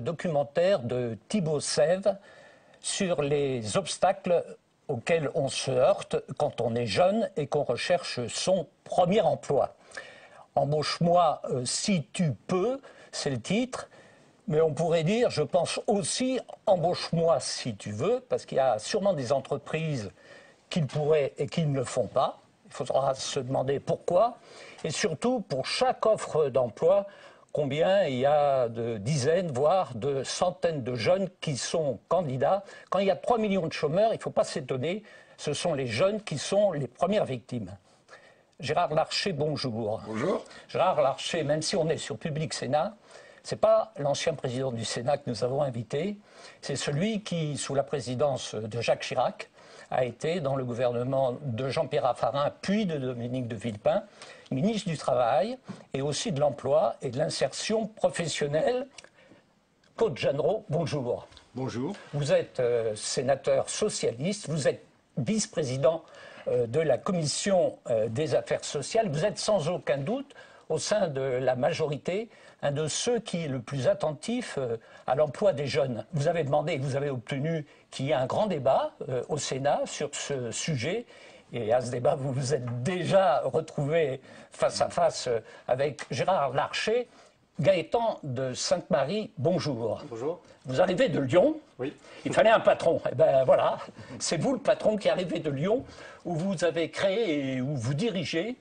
documentaire de Thibaut Sèvres sur les obstacles auxquels on se heurte quand on est jeune et qu'on recherche son premier emploi. Embauche-moi si tu peux, c'est le titre. Mais on pourrait dire, je pense aussi, embauche-moi si tu veux, parce qu'il y a sûrement des entreprises qui le pourraient et qui ne le font pas. Il faudra se demander pourquoi. Et surtout, pour chaque offre d'emploi, combien il y a de dizaines, voire de centaines de jeunes qui sont candidats. Quand il y a 3 millions de chômeurs, il ne faut pas s'étonner, ce sont les jeunes qui sont les premières victimes. Gérard Larcher, bonjour. Bonjour. Gérard Larcher, même si on est sur Public Sénat, ce n'est pas l'ancien président du Sénat que nous avons invité, c'est celui qui, sous la présidence de Jacques Chirac, a été dans le gouvernement de Jean-Pierre Raffarin, puis de Dominique de Villepin, ministre du Travail et aussi de l'Emploi et de l'Insertion professionnelle. Claude Jeanneret, bonjour. Bonjour. Vous êtes sénateur socialiste, vous êtes vice-président de la Commission des affaires sociales, vous êtes sans aucun doute au sein de la majorité, un de ceux qui est le plus attentif à l'emploi des jeunes. Vous avez demandé, vous avez obtenu qu'il y ait un grand débat au Sénat sur ce sujet. Et à ce débat, vous vous êtes déjà retrouvé face à face avec Gérard Larcher. Gaëtan de Sainte-Marie, bonjour. Bonjour. Vous arrivez de Lyon. Oui. Il fallait un patron. Eh bien voilà, c'est vous le patron qui est arrivé de Lyon, où vous avez créé et où vous dirigez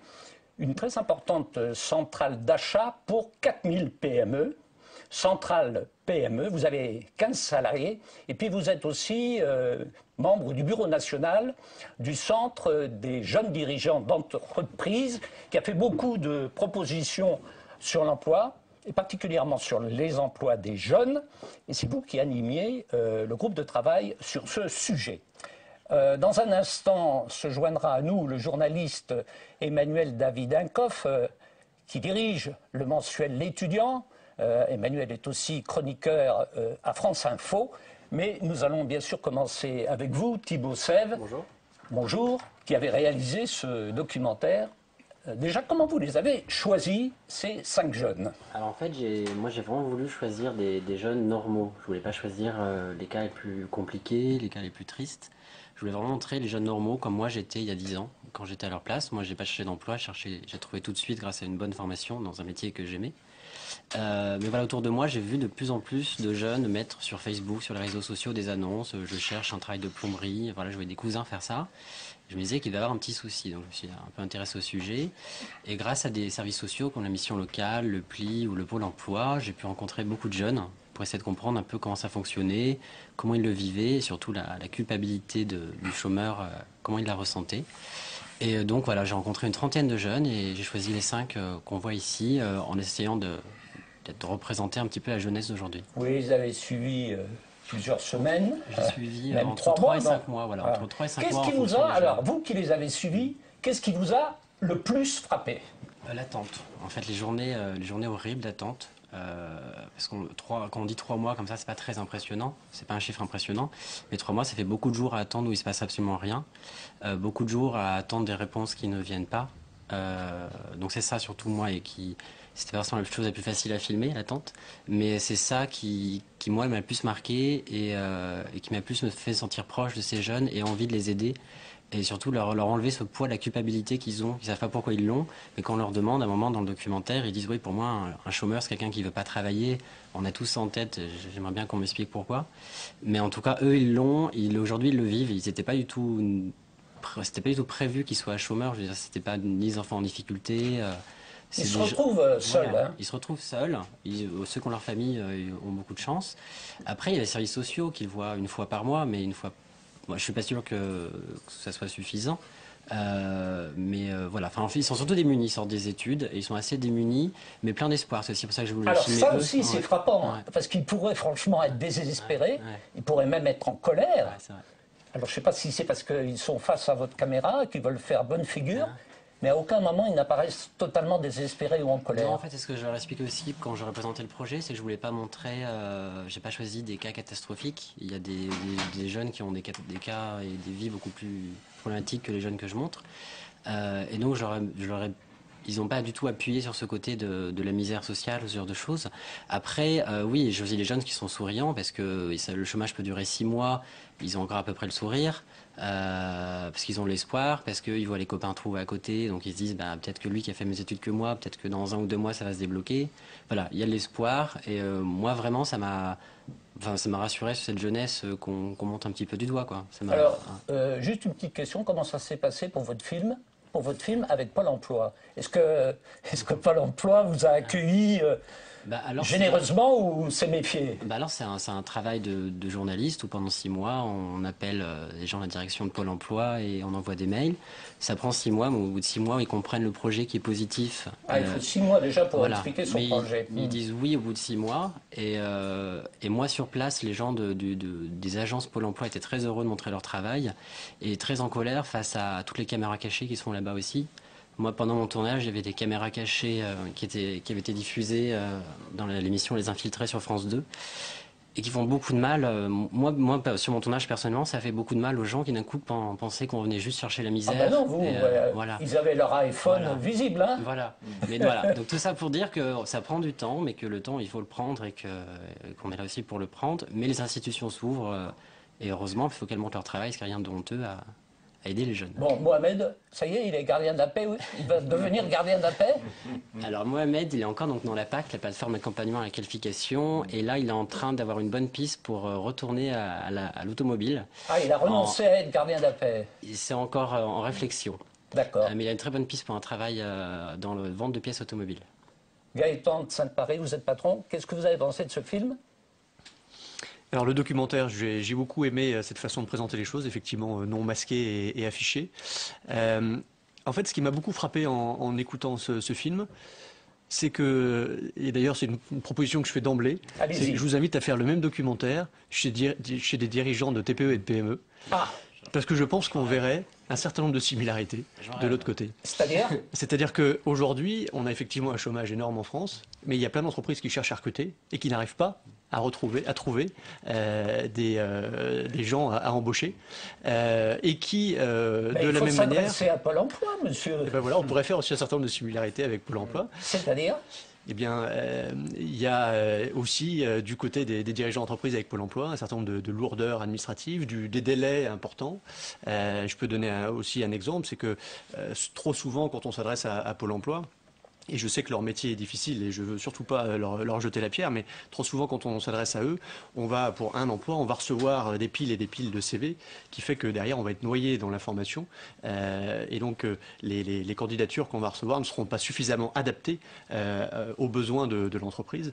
une très importante centrale d'achat pour 4000 PME. Centrale PME, vous avez 15 salariés et puis vous êtes aussi membre du bureau national du Centre des jeunes dirigeants d'entreprise qui a fait beaucoup de propositions sur l'emploi et particulièrement sur les emplois des jeunes. Et c'est vous qui animiez le groupe de travail sur ce sujet. Dans un instant, se joindra à nous le journaliste Emmanuel Davidenkoff, qui dirige le mensuel L'Étudiant. Emmanuel est aussi chroniqueur à France Info. Mais nous allons bien sûr commencer avec vous, Thibaut Sèvres. Bonjour. Bonjour, qui avez réalisé ce documentaire. Déjà, comment vous les avez choisis, ces 5 jeunes? Alors en fait, moi j'ai vraiment voulu choisir des jeunes normaux. Je voulais pas choisir les cas les plus compliqués, les cas les plus tristes. Je voulais vraiment montrer les jeunes normaux comme moi j'étais il y a 10 ans, quand j'étais à leur place. Moi j'ai pas cherché d'emploi, j'ai trouvé tout de suite grâce à une bonne formation dans un métier que j'aimais. Mais voilà, autour de moi, j'ai vu de plus en plus de jeunes mettre sur Facebook, sur les réseaux sociaux des annonces. Je cherche un travail de plomberie. Voilà, je voyais des cousins faire ça. Je me disais qu'il devait y avoir un petit souci. Donc, je me suis un peu intéressé au sujet. Et grâce à des services sociaux comme la mission locale, le PLI ou le Pôle emploi, j'ai pu rencontrer beaucoup de jeunes pour essayer de comprendre un peu comment ça fonctionnait, comment ils le vivaient, et surtout la culpabilité du chômeur, comment ils la ressentaient. Et donc, voilà, j'ai rencontré une trentaine de jeunes et j'ai choisi les 5 qu'on voit ici en essayant de représenter un petit peu la jeunesse d'aujourd'hui. Oui, ils avaient suivi plusieurs semaines. J'ai suivi même entre 3 et 5 mois. Voilà, Voilà. entre 3 et 5 mois. Qu'est-ce qui vous a, alors vous qui les avez suivis, qu'est-ce qui vous a le plus frappé? L'attente. En fait, les journées horribles d'attente. Parce quand on dit 3 mois comme ça, c'est pas très impressionnant. C'est pas un chiffre impressionnant. Mais 3 mois, ça fait beaucoup de jours à attendre où il se passe absolument rien. Beaucoup de jours à attendre des réponses qui ne viennent pas. Donc c'est ça surtout moi et c'était vraiment la chose la plus facile à filmer, l'attente. Mais c'est ça qui moi m'a le plus marqué et qui m'a le plus me fait sentir proche de ces jeunes et envie de les aider. Et surtout leur enlever ce poids de la culpabilité qu'ils ont. Ils savent pas pourquoi ils l'ont, mais quand on leur demande à un moment dans le documentaire, ils disent oui, pour moi un chômeur c'est quelqu'un qui veut pas travailler. On a tous ça en tête. J'aimerais bien qu'on m'explique pourquoi. Mais en tout cas eux ils l'ont. Aujourd'hui ils le vivent. Ils n'étaient pas du tout c'était pas du tout prévu qu'ils soient chômeurs. Je veux dire, c'était pas ni des enfants en difficulté. Ils se retrouvent seuls. Voilà. Hein. Ils se retrouvent seuls. Ceux qui ont leur famille ont beaucoup de chance. Après, il y a les services sociaux qu'ils voient une fois par mois, mais une fois. Moi, je suis pas sûr que ça soit suffisant. Voilà. Enfin, ils sont surtout démunis. Ils sortent des études et ils sont assez démunis, mais pleins d'espoir. C'est aussi pour ça que je voulais filmer eux. Alors ça aussi, c'est frappant, hein, parce qu'ils pourraient franchement être désespérés. Ils pourraient même être en colère. C'est vrai. Alors je ne sais pas si c'est parce qu'ils sont face à votre caméra, qu'ils veulent faire bonne figure, mais à aucun moment ils n'apparaissent totalement désespérés ou en colère. Non, en fait, c'est ce que je leur explique aussi quand je représentais le projet, c'est que je voulais pas montrer, j'ai pas choisi des cas catastrophiques. Il y a des jeunes qui ont des cas et des vies beaucoup plus problématiques que les jeunes que je montre. Et donc, je leur ai ils n'ont pas du tout appuyé sur ce côté de la misère sociale, ce genre de choses. Après, oui, je dis les jeunes qui sont souriants parce que le chômage peut durer 6 mois, ils ont encore à peu près le sourire. Parce qu'ils ont l'espoir, parce qu'ils voient les copains trouver à côté, donc ils se disent bah, peut-être que lui qui a fait mes études que moi, peut-être que dans 1 ou 2 mois ça va se débloquer. Voilà, il y a de l'espoir et moi vraiment ça m'a rassuré sur cette jeunesse qu'on monte un petit peu du doigt, quoi. Alors, juste une petite question, comment ça s'est passé pour votre film? Avec Pôle emploi. Est-ce que Pôle emploi vous a accueilli généreusement ou s'est méfié? Alors c'est un travail de journaliste où pendant 6 mois on appelle les gens à la direction de Pôle emploi et on envoie des mails. Ça prend 6 mois, mais au bout de 6 mois ils comprennent le projet qui est positif. Il faut 6 mois déjà pour expliquer son projet. Ils disent oui au bout de 6 mois et moi sur place les gens des agences Pôle emploi étaient très heureux de montrer leur travail et très en colère face à toutes les caméras cachées qui sont là-bas aussi. Moi, pendant mon tournage, il y avait des caméras cachées qui avaient été diffusées dans l'émission Les Infiltrés sur France 2 et qui font beaucoup de mal. Moi, sur mon tournage, personnellement, ça fait beaucoup de mal aux gens qui d'un coup pensaient qu'on venait juste chercher la misère. Ah ben non, voilà. Ils avaient leur iPhone visible. Hein. Voilà. Mais voilà. Donc tout ça pour dire que ça prend du temps, mais que le temps, il faut le prendre et qu'on est là aussi pour le prendre. Mais les institutions s'ouvrent et heureusement, il faut qu'elles montent leur travail, ce qui n'est rien de honteux à aider les jeunes. Bon, Mohamed, ça y est, il est gardien de la paix, oui. Il va devenir gardien de la paix. Alors Mohamed, il est encore donc dans la PAC, la plateforme d'accompagnement à la qualification, et là il est en train d'avoir une bonne piste pour retourner à l'automobile. Ah, il a renoncé à être gardien de la paix. C'est encore en réflexion. D'accord. Mais il a une très bonne piste pour un travail dans le vente de pièces automobiles. Gaëtan de Sainte-Paris, vous êtes patron. Qu'est-ce que vous avez pensé de ce film ? Alors le documentaire, j'ai beaucoup aimé cette façon de présenter les choses, effectivement non masquée et affichée. En fait, ce qui m'a beaucoup frappé en écoutant ce film, c'est que, et d'ailleurs c'est une proposition que je fais d'emblée, c'est que je vous invite à faire le même documentaire chez des dirigeants de TPE et de PME. Ah. Parce que je pense qu'on verrait un certain nombre de similarités de l'autre côté. C'est-à-dire ? C'est-à-dire qu'aujourd'hui, on a effectivement un chômage énorme en France, mais il y a plein d'entreprises qui cherchent à recruter et qui n'arrivent pas à trouver des gens à embaucher et qui, de la même manière... Il faut s'adresser à Pôle emploi, monsieur. Ben voilà, on pourrait faire aussi un certain nombre de similarités avec Pôle emploi. C'est-à-dire ? Eh bien, il y a aussi du côté des dirigeants d'entreprise avec Pôle emploi un certain nombre de lourdeurs administratives, des délais importants. Je peux donner aussi un exemple, c'est que trop souvent, quand on s'adresse à Pôle emploi, et je sais que leur métier est difficile et je veux surtout pas leur jeter la pierre, mais trop souvent quand on s'adresse à eux, on va pour un emploi, on va recevoir des piles et des piles de CV, qui fait que derrière on va être noyé dans l'information et donc les candidatures qu'on va recevoir ne seront pas suffisamment adaptées aux besoins de l'entreprise.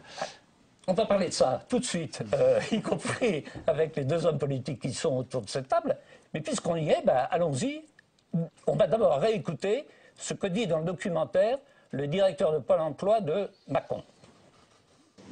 On va parler de ça tout de suite, y compris avec les deux hommes politiques qui sont autour de cette table. Mais puisqu'on y est, allons-y. On va d'abord réécouter ce que dit dans le documentaire le directeur de Pôle emploi de Mâcon.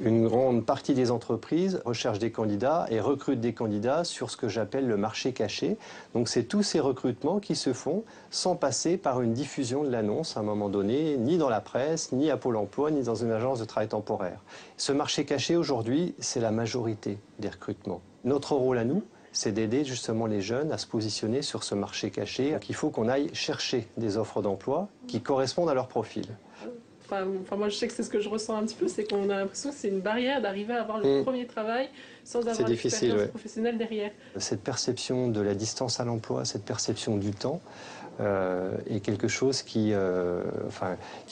Une grande partie des entreprises recherchent des candidats et recrutent des candidats sur ce que j'appelle le marché caché. Donc c'est tous ces recrutements qui se font sans passer par une diffusion de l'annonce à un moment donné, ni dans la presse, ni à Pôle emploi, ni dans une agence de travail temporaire. Ce marché caché aujourd'hui, c'est la majorité des recrutements. Notre rôle à nous, c'est d'aider justement les jeunes à se positionner sur ce marché caché. Donc il faut qu'on aille chercher des offres d'emploi qui correspondent à leur profil. Enfin, moi, je sais que c'est ce que je ressens un petit peu, c'est qu'on a l'impression que c'est une barrière d'arriver à avoir le premier travail sans avoir l'expérience professionnelle derrière. Cette perception de la distance à l'emploi, cette perception du temps, est quelque chose qui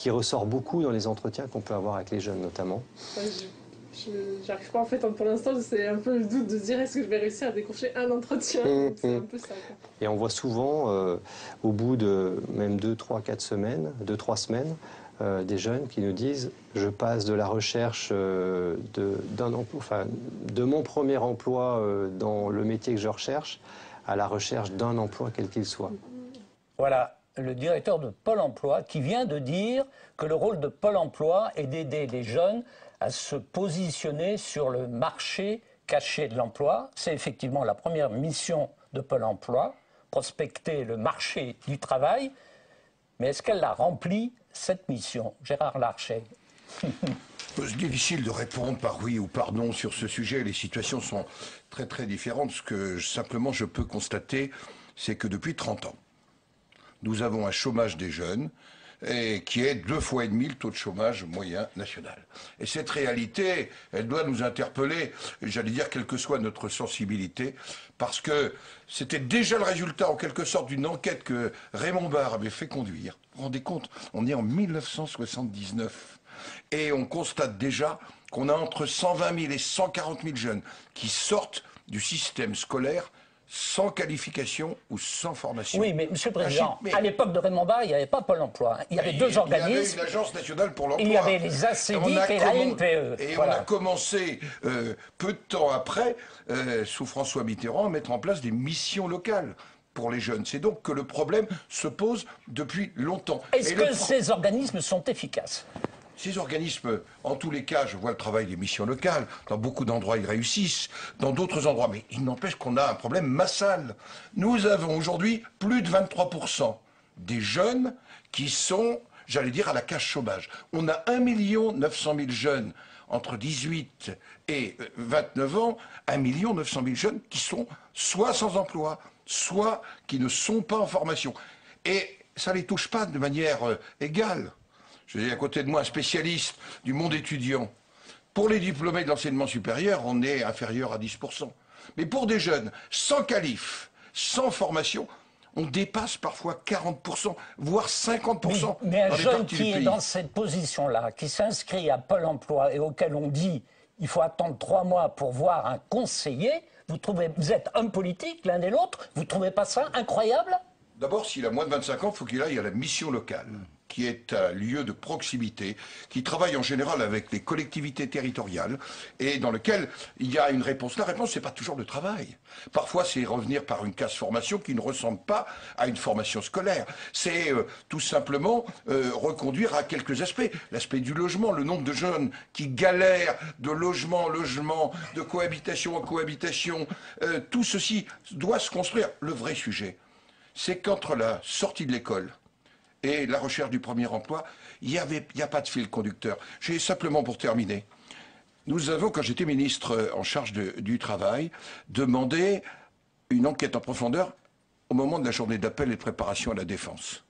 ressort beaucoup dans les entretiens qu'on peut avoir avec les jeunes notamment. J'arrive pas en fait, pour l'instant, c'est un peu le doute de se dire est-ce que je vais réussir à décrocher un entretien. C'est un peu ça, quoi. Et on voit souvent, au bout de même 2, 3, 4 semaines, 2-3 semaines, des jeunes qui nous disent je passe de la recherche de mon premier emploi dans le métier que je recherche à la recherche d'un emploi quel qu'il soit. Voilà le directeur de Pôle emploi qui vient de dire que le rôle de Pôle emploi est d'aider les jeunes à se positionner sur le marché caché de l'emploi. C'est effectivement la première mission de Pôle emploi, prospecter le marché du travail. Mais est-ce qu'elle l'a remplie, cette mission, Gérard Larcher? C'est difficile de répondre par oui ou par non sur ce sujet. Les situations sont très très différentes. Ce que simplement je peux constater, c'est que depuis 30 ans, nous avons un chômage des jeunes et qui est 2,5 fois le taux de chômage moyen national. Et cette réalité, elle doit nous interpeller, j'allais dire, quelle que soit notre sensibilité, parce que c'était déjà le résultat, en quelque sorte, d'une enquête que Raymond Barre avait fait conduire. Vous vous rendez compte, on est en 1979, et on constate déjà qu'on a entre 120 000 et 140 000 jeunes qui sortent du système scolaire sans qualification ou sans formation. Oui, mais Monsieur le Président, à l'époque de Raymond Barre, il n'y avait pas Pôle emploi. Il y avait deux organismes. Il y avait une agence nationale pour l'emploi. Il y avait les ACDIC et la NPE. Et voilà. on a commencé, peu de temps après, sous François Mitterrand, à mettre en place des missions locales pour les jeunes. C'est donc que le problème se pose depuis longtemps. Est-ce que ces organismes sont efficaces ? Ces organismes, en tous les cas, je vois le travail des missions locales. Dans beaucoup d'endroits, ils réussissent. Dans d'autres endroits, mais il n'empêche qu'on a un problème massal. Nous avons aujourd'hui plus de 23% des jeunes qui sont, j'allais dire, à la case chômage. On a 1 900 000 jeunes entre 18 et 29 ans, 1 900 000 jeunes qui sont soit sans emploi, soit qui ne sont pas en formation. Et ça ne les touche pas de manière égale. J'ai à côté de moi un spécialiste du monde étudiant. Pour les diplômés de l'enseignement supérieur, on est inférieur à 10%. Mais pour des jeunes sans qualif, sans formation, on dépasse parfois 40%, voire 50%. Mais un jeune qui est dans cette position-là, qui s'inscrit à Pôle emploi et auquel on dit il faut attendre 3 mois pour voir un conseiller, vous êtes homme politique l'un et l'autre, vous ne trouvez pas ça incroyable ? D'abord, s'il a moins de 25 ans, il faut qu'il aille à la mission locale, qui est un lieu de proximité, qui travaille en général avec les collectivités territoriales et dans lequel il y a une réponse. La réponse, c'est pas toujours le travail. Parfois, c'est revenir par une case formation qui ne ressemble pas à une formation scolaire. C'est tout simplement reconduire à quelques aspects. L'aspect du logement, le nombre de jeunes qui galèrent de logement en logement, de cohabitation en cohabitation, tout ceci doit se construire. Le vrai sujet, c'est qu'entre la sortie de l'école et la recherche du premier emploi, il n'y a pas de fil conducteur. J'ai simplement, pour terminer, nous avons, quand j'étais ministre en charge du travail, demandé une enquête en profondeur au moment de la journée d'appel et de préparation à la défense,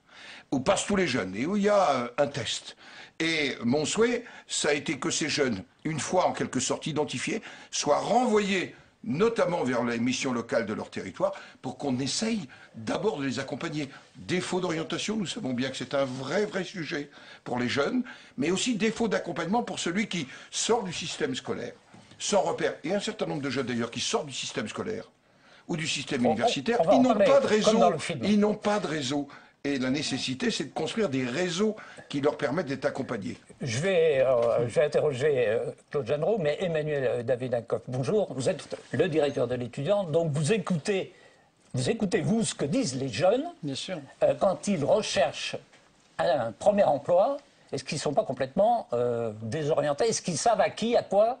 où passent tous les jeunes et où il y a un test. Et mon souhait, ça a été que ces jeunes, une fois en quelque sorte identifiés, soient renvoyés notamment vers les missions locales de leur territoire, pour qu'on essaye d'abord de les accompagner. Défaut d'orientation, nous savons bien que c'est un vrai sujet pour les jeunes, mais aussi défaut d'accompagnement pour celui qui sort du système scolaire, sans repère. Et un certain nombre de jeunes d'ailleurs qui sortent du système scolaire ou du système universitaire, ils n'ont pas de réseau. Ils n'ont pas de réseau. Et la nécessité, c'est de construire des réseaux qui leur permettent d'être accompagnés. Je vais interroger Claude Jeanneret, mais Emmanuel Davidenkoff, bonjour. Vous êtes le directeur de l'étudiant, donc vous écoutez, vous, ce que disent les jeunes. Bien sûr. Quand ils recherchent un premier emploi. Est-ce qu'ils ne sont pas complètement désorientés? Est-ce qu'ils savent à qui, à quoi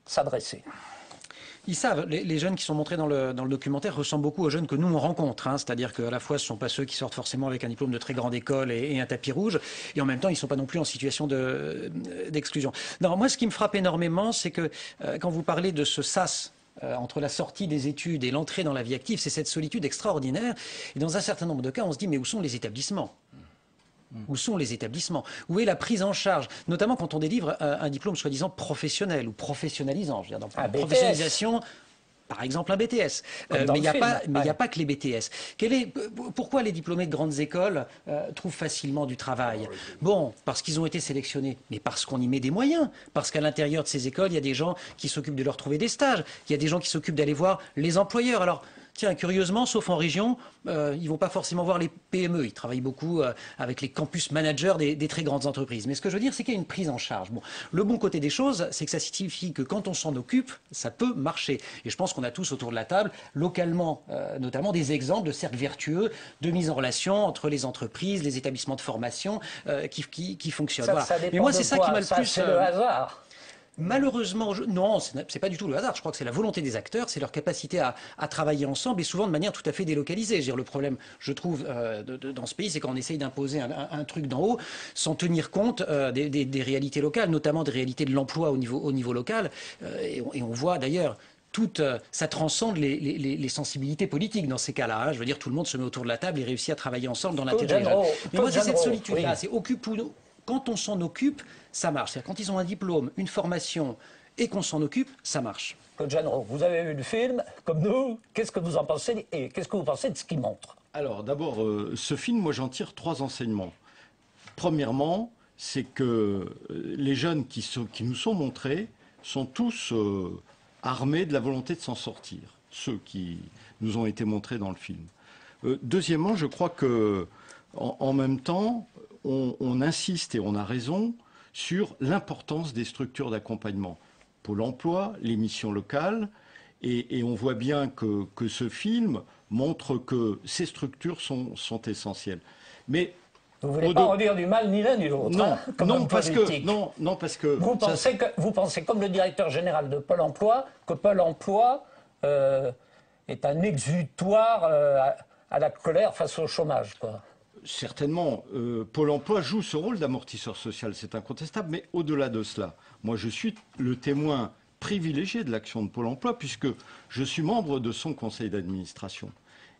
s'adresser? Ils savent, les jeunes qui sont montrés dans le documentaire ressemblent beaucoup aux jeunes que nous on rencontre, hein. C'est-à-dire qu'à la fois ce ne sont pas ceux qui sortent forcément avec un diplôme de très grande école et un tapis rouge, et en même temps ils ne sont pas non plus en situation d'exclusion. Non, moi ce qui me frappe énormément, c'est que quand vous parlez de ce sas entre la sortie des études et l'entrée dans la vie active, c'est cette solitude extraordinaire, et dans un certain nombre de cas on se dit mais où sont les établissements ? Où sont les établissements? Où est la prise en charge? Notamment quand on délivre un diplôme soi-disant professionnel ou professionnalisant. Je veux dire, dans la professionnalisation, par exemple un BTS. Mais il n'y a pas que les BTS. Pourquoi les diplômés de grandes écoles trouvent facilement du travail? Bon, parce qu'ils ont été sélectionnés, mais parce qu'on y met des moyens. Parce qu'à l'intérieur de ces écoles, il y a des gens qui s'occupent de leur trouver des stages. Il y a des gens qui s'occupent d'aller voir les employeurs. Alors, tiens, curieusement, sauf en région, ils ne vont pas forcément voir les PME. Ils travaillent beaucoup avec les campus managers des très grandes entreprises. Mais ce que je veux dire, c'est qu'il y a une prise en charge. Bon, le bon côté des choses, c'est que ça signifie que quand on s'en occupe, ça peut marcher. Et je pense qu'on a tous autour de la table, localement, notamment des exemples de cercles vertueux, de mise en relation entre les entreprises, les établissements de formation qui fonctionnent. Ça, voilà. ça Mais moi, c'est ça qui m'a le plus... C'est le hasard. Malheureusement, non, c'est pas du tout le hasard. Je crois que c'est la volonté des acteurs, c'est leur capacité à travailler ensemble et souvent de manière tout à fait délocalisée. Je veux dire, le problème, je trouve, dans ce pays, c'est qu'on essaye d'imposer un truc d'en haut sans tenir compte des réalités locales, notamment des réalités de l'emploi au niveau local. Et on voit d'ailleurs, ça transcende les sensibilités politiques dans ces cas-là. Hein. Je veux dire, tout le monde se met autour de la table et réussit à travailler ensemble dans l'intérêt des jeunes. Mais moi, c'est cette solitude-là. C'est quand on s'en occupe, ça marche. C'est-à-dire quand ils ont un diplôme, une formation et qu'on s'en occupe, ça marche. Claude Jeanneret, vous avez vu le film, comme nous. Qu'est-ce que vous en pensez et qu'est-ce que vous pensez de ce qu'il montre? Alors d'abord, ce film, moi j'en tire 3 enseignements. Premièrement, c'est que les jeunes qui nous sont montrés sont tous armés de la volonté de s'en sortir, ceux qui nous ont été montrés dans le film. Deuxièmement, je crois que en même temps, on insiste, et on a raison, sur l'importance des structures d'accompagnement. Pôle emploi, les missions locales, et on voit bien que ce film montre que ces structures sont essentielles. Mais vous ne voulez pas en dire du mal ni l'un ni l'autre, non, comme non, parce que vous pensez, comme le directeur général de Pôle emploi, que Pôle emploi est un exutoire à la colère face au chômage, quoi. Certainement, Pôle emploi joue ce rôle d'amortisseur social, c'est incontestable, mais au-delà de cela, moi je suis le témoin privilégié de l'action de Pôle emploi puisque je suis membre de son conseil d'administration.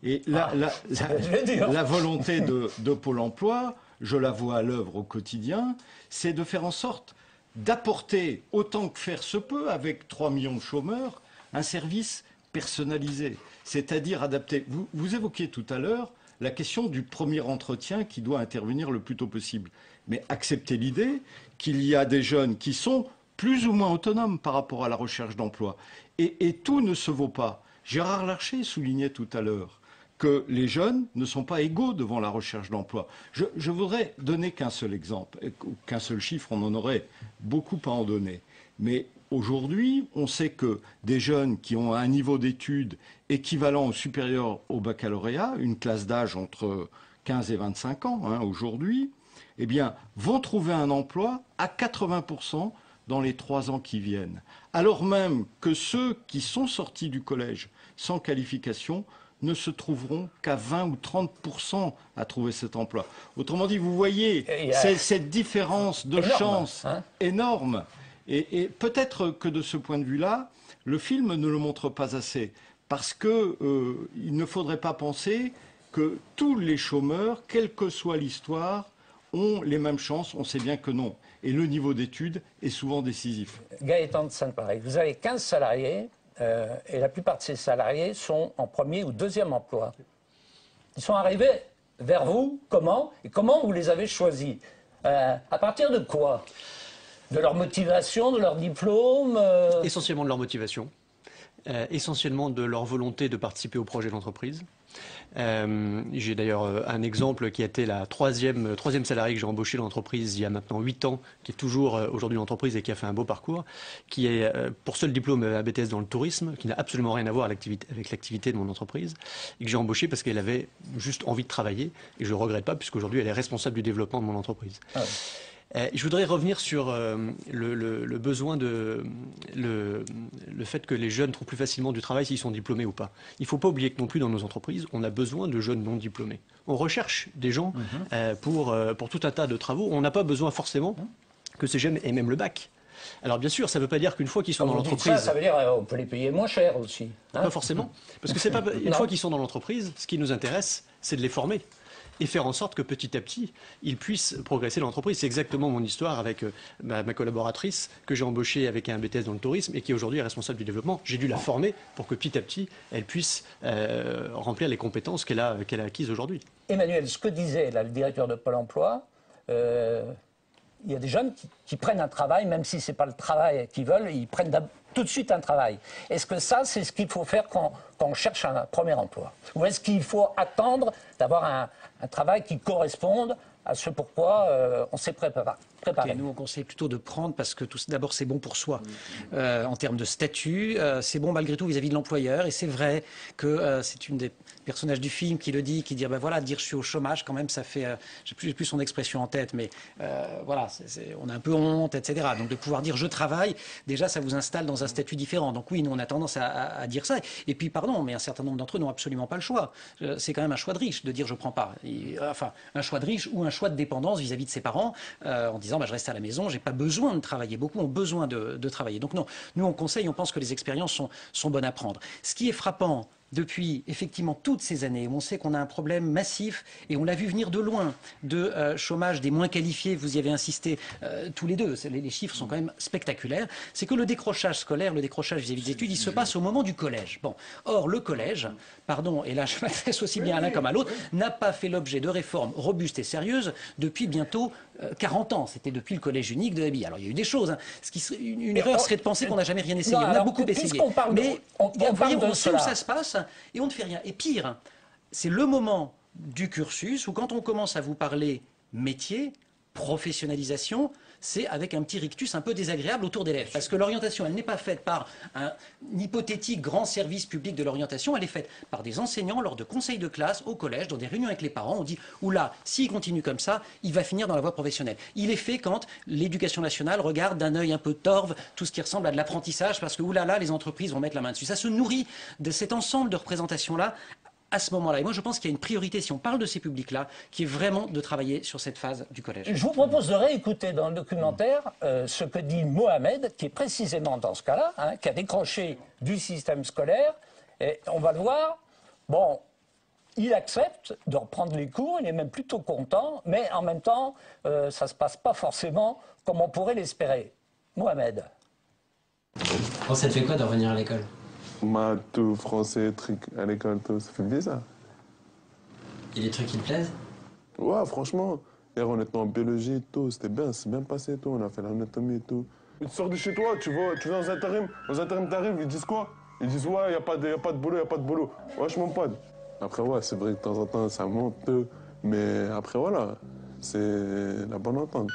Et la volonté de Pôle emploi, je la vois à l'œuvre au quotidien, c'est de faire en sorte d'apporter, autant que faire se peut, avec 3 millions de chômeurs, un service personnalisé, c'est-à-dire adapté. Vous évoquiez tout à l'heure la question du premier entretien qui doit intervenir le plus tôt possible. Mais acceptez l'idée qu'il y a des jeunes qui sont plus ou moins autonomes par rapport à la recherche d'emploi. Et tout ne se vaut pas. Gérard Larcher soulignait tout à l'heure que les jeunes ne sont pas égaux devant la recherche d'emploi. Je voudrais donner qu'un seul exemple, qu'un seul chiffre, on en aurait beaucoup à en donner. Mais aujourd'hui, on sait que des jeunes qui ont un niveau d'études équivalent ou supérieur au baccalauréat, une classe d'âge entre 15 et 25 ans aujourd'hui, eh bien, vont trouver un emploi à 80% dans les 3 ans qui viennent. Alors même que ceux qui sont sortis du collège sans qualification ne se trouveront qu'à 20 ou 30% à trouver cet emploi. Autrement dit, vous voyez cette différence de chance énorme. Et peut-être que de ce point de vue-là, le film ne le montre pas assez. Parce qu'il ne faudrait pas penser que tous les chômeurs, quelle que soit l'histoire, ont les mêmes chances. On sait bien que non. Et le niveau d'études est souvent décisif. Gaëtan de Sainte-Pareille, vous avez 15 salariés et la plupart de ces salariés sont en premier ou deuxième emploi. Ils sont arrivés vers vous, comment? Et comment vous les avez choisis? À partir de quoi? De leur motivation, de leur diplôme Essentiellement de leur motivation. Essentiellement de leur volonté de participer au projet de l'entreprise. J'ai d'ailleurs un exemple qui a été la troisième salarié que j'ai embauché dans l'entreprise il y a maintenant 8 ans, qui est toujours aujourd'hui dans l'entreprise et qui a fait un beau parcours, qui est pour seul diplôme un BTS dans le tourisme, qui n'a absolument rien à voir avec l'activité de mon entreprise, et que j'ai embauché parce qu'elle avait juste envie de travailler, et je ne regrette pas puisqu'aujourd'hui elle est responsable du développement de mon entreprise. Ah oui. Je voudrais revenir sur le besoin le fait que les jeunes trouvent plus facilement du travail s'ils sont diplômés ou pas. Il ne faut pas oublier que non plus dans nos entreprises, on a besoin de jeunes non diplômés. On recherche des gens pour tout un tas de travaux. On n'a pas besoin forcément que ces jeunes aient même le bac. Alors bien sûr, ça ne veut pas dire qu'une fois qu'ils sont dans l'entreprise... Ça veut dire qu'on peut les payer moins cher aussi. Pas forcément. Parce que c'est pas une fois qu'ils sont dans l'entreprise, ce qui nous intéresse, c'est de les former. Et faire en sorte que petit à petit, ils puissent progresser dans l'entreprise. C'est exactement mon histoire avec ma collaboratrice que j'ai embauchée avec un BTS dans le tourisme et qui aujourd'hui est responsable du développement. J'ai dû la former pour que petit à petit, elle puisse remplir les compétences qu'elle a acquises aujourd'hui. Emmanuel, ce que disait là, le directeur de Pôle emploi, il y a des jeunes qui prennent un travail, même si ce n'est pas le travail qu'ils veulent, ils prennent tout de suite un travail. Est-ce que ça, c'est ce qu'il faut faire quand on cherche un premier emploi? Ou est-ce qu'il faut attendre d'avoir un travail qui corresponde à ce pourquoi on s'est préparé? Okay, nous, on conseille plutôt de prendre parce que d'abord, c'est bon pour soi. En termes de statut, c'est bon malgré tout vis-à-vis de l'employeur. Et c'est vrai que c'est une des personnages du film qui le dit, qui dit ben voilà, dire je suis au chômage, quand même, ça fait. J'ai plus son expression en tête, mais voilà, on a un peu honte, etc. Donc de pouvoir dire je travaille, déjà, ça vous installe dans un statut différent. Donc oui, nous, on a tendance à dire ça. Et puis, pardon, mais un certain nombre d'entre eux n'ont absolument pas le choix. C'est quand même un choix de riche de dire je prends pas. Enfin, un choix de riche ou un choix de dépendance vis-à-vis de ses parents en disant disant je reste à la maison, j'ai pas besoin de travailler. Beaucoup ont besoin de travailler. Donc non, nous on conseille, on pense que les expériences sont bonnes à prendre. Ce qui est frappant depuis effectivement toutes ces années, où on sait qu'on a un problème massif, et on l'a vu venir de loin, de chômage des moins qualifiés, vous y avez insisté tous les deux, les chiffres sont quand même spectaculaires, c'est que le décrochage scolaire, le décrochage vis-à-vis des études, il se passe au moment du collège. Bon. Or, le collège, pardon, et là je m'adresse aussi bien à l'un comme à l'autre, n'a pas fait l'objet de réformes robustes et sérieuses depuis bientôt 40 ans. C'était depuis le collège unique de Haby. Alors il y a eu des choses. Hein. Une erreur serait de penser qu'on n'a jamais rien essayé. Non, on a beaucoup essayé. Mais on sait où ça se passe et on ne fait rien. Et pire, c'est le moment du cursus où quand on commence à vous parler métier, professionnalisation, c'est avec un petit rictus un peu désagréable autour des lèvres. Parce que l'orientation, elle n'est pas faite par un hypothétique grand service public de l'orientation, elle est faite par des enseignants lors de conseils de classe au collège, dans des réunions avec les parents. On dit, oula, s'il continue comme ça, il va finir dans la voie professionnelle. Il est fait quand l'éducation nationale regarde d'un œil un peu torve tout ce qui ressemble à de l'apprentissage, parce que oulala, les entreprises vont mettre la main dessus. Ça se nourrit de cet ensemble de représentations-là à ce moment-là. Et moi, je pense qu'il y a une priorité, si on parle de ces publics-là, qui est vraiment de travailler sur cette phase du collège. Je vous propose de réécouter dans le documentaire ce que dit Mohamed, qui est précisément dans ce cas-là, hein, qui a décroché du système scolaire. Et on va le voir. Bon, il accepte de reprendre les cours, il est même plutôt content, mais en même temps, ça ne se passe pas forcément comme on pourrait l'espérer. Mohamed. Oh, ça te fait quoi de revenir à l'école? Maths, tout, français, trucs à l'école, tout, ça fait bizarre. Il y a des trucs qui te plaisent? Ouais, franchement, hier on était en biologie, tout, c'était bien, c'est bien passé, tout, on a fait l'anatomie et tout. Tu sors de chez toi, tu vas dans un intérim t'arrives, ils disent quoi? Ils disent ouais, y a pas de boulot, y a pas de boulot. Ouais, je m'en pote. Après, ouais, c'est vrai que de temps en temps, ça monte, mais après, voilà, c'est la bonne entente.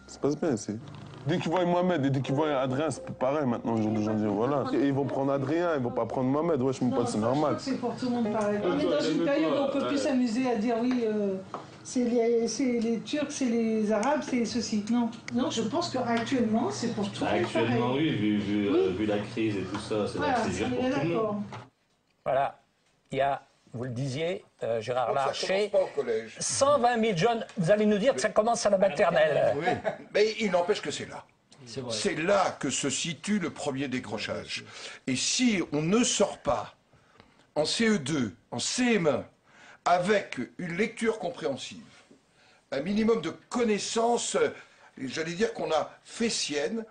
Ça se passe bien ici. Dès qu'ils voient Mohamed et dès qu'ils voient Adrien, c'est pareil maintenant. Les gens disent voilà. Et ils vont prendre Adrien, ils vont pas prendre Mohamed. Ouais, je me pote, c'est normal. C'est pour tout le monde pareil. On est dans une période où on peut plus s'amuser à dire oui, c'est les Turcs, c'est les Arabes, c'est ceci. Non, non, je pense qu'actuellement, c'est pour tout le monde pareil. Actuellement, oui, vu la crise et tout ça, c'est voilà, dur pour tout le monde. Voilà, il y a, vous le disiez, Gérard Donc Larcher, ça commence pas au collège. 120 000 jeunes, vous allez nous dire que ça commence à la maternelle. Oui, mais il n'empêche que c'est là. C'est là que se situe le premier décrochage. Et si on ne sort pas en CE2, en CM1, avec une lecture compréhensive, un minimum de connaissances, j'allais dire qu'on a fait sienne,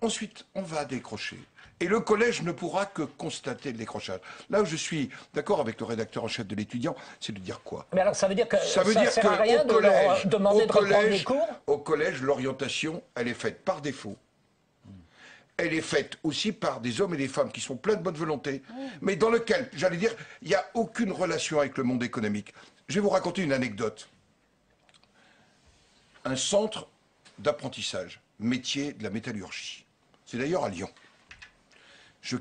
ensuite on va décrocher. Et le collège ne pourra que constater le décrochage. Là où je suis d'accord avec le rédacteur en chef de l'Étudiant, c'est de dire quoi? Mais alors ça veut dire que ça sert à rien de leur demander de reprendre les cours? Au collège, l'orientation, elle est faite par défaut. Elle est faite aussi par des hommes et des femmes qui sont pleins de bonne volonté, mais dans lequel, j'allais dire, il n'y a aucune relation avec le monde économique. Je vais vous raconter une anecdote. Un centre d'apprentissage, métier de la métallurgie. C'est d'ailleurs à Lyon. Je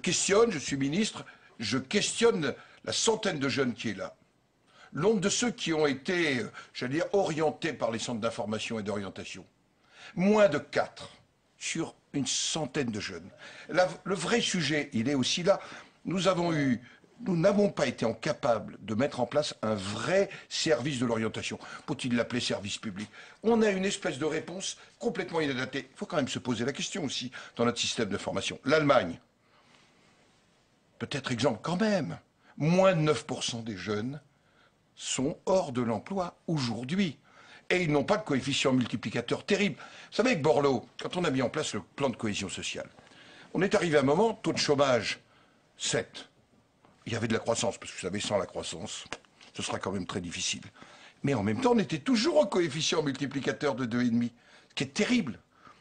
suis ministre, je questionne la centaine de jeunes qui est là. Nombre de ceux qui ont été, j'allais dire, orientés par les centres d'information et d'orientation. Moins de 4 sur une centaine de jeunes. Le vrai sujet, il est aussi là. Nous n'avons pas été capables de mettre en place un vrai service de l'orientation. Faut-il l'appeler service public? On a une espèce de réponse complètement inadaptée. Il faut quand même se poser la question aussi dans notre système de formation. L'Allemagne, peut-être exemple quand même, moins de 9% des jeunes sont hors de l'emploi aujourd'hui. Et ils n'ont pas de coefficient multiplicateur terrible. Vous savez, avec Borloo, quand on a mis en place le plan de cohésion sociale, on est arrivé à un moment, taux de chômage, 7. Il y avait de la croissance, parce que vous savez, sans la croissance, ce sera quand même très difficile. Mais en même temps, on était toujours au coefficient multiplicateur de 2,5, ce qui est terrible.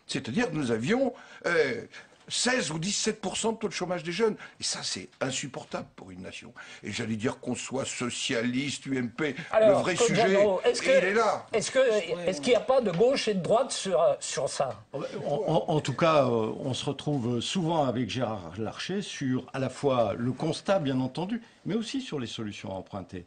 C'est-à-dire que nous avions 16 ou 17% de taux de chômage des jeunes. Et ça, c'est insupportable pour une nation. Et j'allais dire qu'on soit socialiste, UMP, alors, le vrai sujet, il est là. Est-ce qu'il n'y a pas de gauche et de droite sur ça? En tout cas, on se retrouve souvent avec Gérard Larcher sur à la fois le constat, bien entendu, mais aussi sur les solutions à emprunter.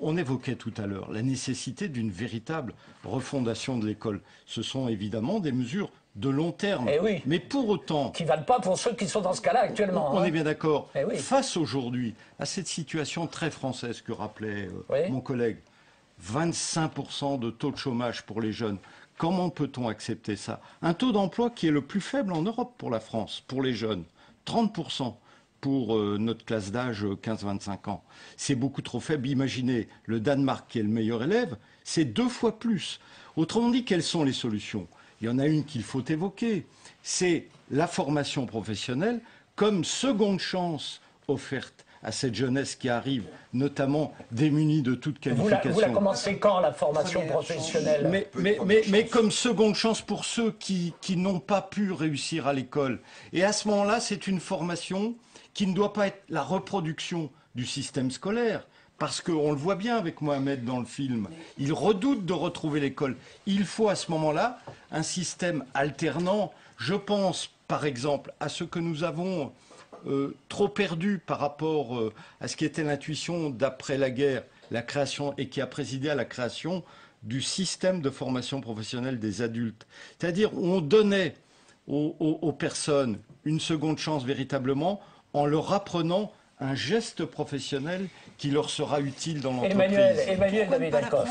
On évoquait tout à l'heure la nécessité d'une véritable refondation de l'école. Ce sont évidemment des mesures de long terme. Eh oui. Mais pour autant... Qui ne valent pas pour ceux qui sont dans ce cas-là actuellement. On est bien d'accord. Eh oui. Face aujourd'hui à cette situation très française que rappelait mon collègue, 25% de taux de chômage pour les jeunes. Comment peut-on accepter ça? Un taux d'emploi qui est le plus faible en Europe pour la France, pour les jeunes, 30%. Pour notre classe d'âge 15-25 ans. C'est beaucoup trop faible. Imaginez, le Danemark, qui est le meilleur élève, c'est 2 fois plus. Autrement dit, quelles sont les solutions? Il y en a une qu'il faut évoquer, c'est la formation professionnelle comme seconde chance offerte à cette jeunesse qui arrive, notamment démunie de toute qualification. Vous la commencez quand, la formation professionnelle? Mais comme seconde chance pour ceux qui n'ont pas pu réussir à l'école. Et à ce moment-là, c'est une formation qui ne doit pas être la reproduction du système scolaire, parce qu'on le voit bien avec Mohamed dans le film, il redoute de retrouver l'école. Il faut à ce moment-là un système alternant. Je pense par exemple à ce que nous avons trop perdu par rapport à ce qui était l'intuition d'après la guerre, la création, et qui a présidé à la création du système de formation professionnelle des adultes. C'est-à-dire où on donnait aux personnes une seconde chance véritablement, en leur apprenant un geste professionnel qui leur sera utile dans l'entreprise. Emmanuel David-Alcoff.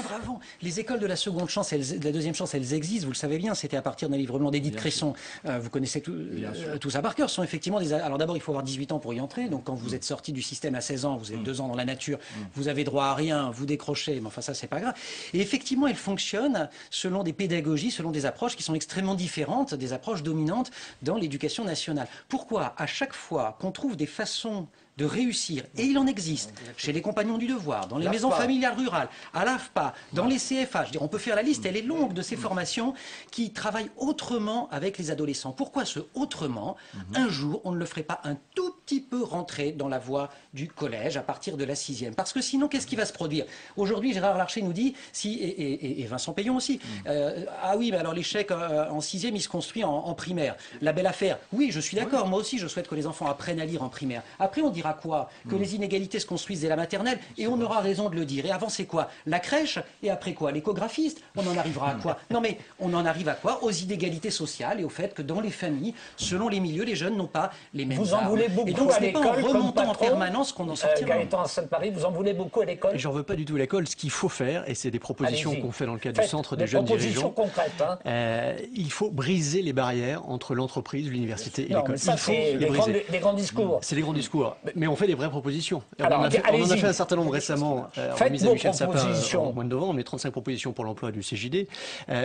Les écoles de la seconde chance, de la deuxième chance, elles existent, vous le savez bien, c'était à partir d'un livrement d'Édith Cresson. Vous connaissez tout ça par cœur. Ce sont effectivement des... Alors d'abord, il faut avoir 18 ans pour y entrer, donc quand vous êtes sorti du système à 16 ans, vous avez 2 ans dans la nature, vous avez droit à rien, vous décrochez, mais enfin ça, c'est pas grave. Et effectivement, elles fonctionnent selon des pédagogies, selon des approches qui sont extrêmement différentes, des approches dominantes dans l'éducation nationale. Pourquoi, à chaque fois qu'on trouve des façons de réussir, et il en existe, chez les Compagnons du Devoir, dans les maisons familiales rurales, à l'AFPA, dans les CFA, je veux dire, on peut faire la liste, elle est longue de ces formations qui travaillent autrement avec les adolescents. Pourquoi ce autrement? Un jour, on ne le ferait pas un tout petit peu rentrer dans la voie du collège à partir de la 6e? Parce que sinon, qu'est-ce qui va se produire? Aujourd'hui, Gérard Larcher nous dit, et Vincent Payon aussi, ah oui, mais alors l'échec en 6e, il se construit en primaire. La belle affaire, oui, je suis d'accord, moi aussi, je souhaite que les enfants apprennent à lire en primaire. Après, on dira quoi? Que les inégalités se construisent dès la maternelle, et on aura raison de le dire. Et avant, c'est quoi? La crèche, et après quoi? L'échographiste. On en arrivera à quoi? Non mais, on en arrive à quoi? Aux inégalités sociales et au fait que dans les familles, selon les milieux, les jeunes n'ont pas les mêmes Vous en voulez beaucoup et donc, à l'école, en remontant en permanence qu'on en sortira. Gaëtan Sainte-Marie, vous en voulez beaucoup à l'école? J'en veux pas du tout à l'école. Ce qu'il faut faire, et c'est des propositions qu'on fait dans le cadre du Centre des jeunes dirigeants. Concrètes, hein. Il faut briser les barrières entre l'entreprise, l'université et l'école. Ça, c'est des grands discours. C'est des grands discours. Mais on fait des vraies propositions. Alors, on en a fait un certain nombre récemment, remise à Michel Sapin au mois de novembre, mais 35 propositions pour l'emploi du CJD,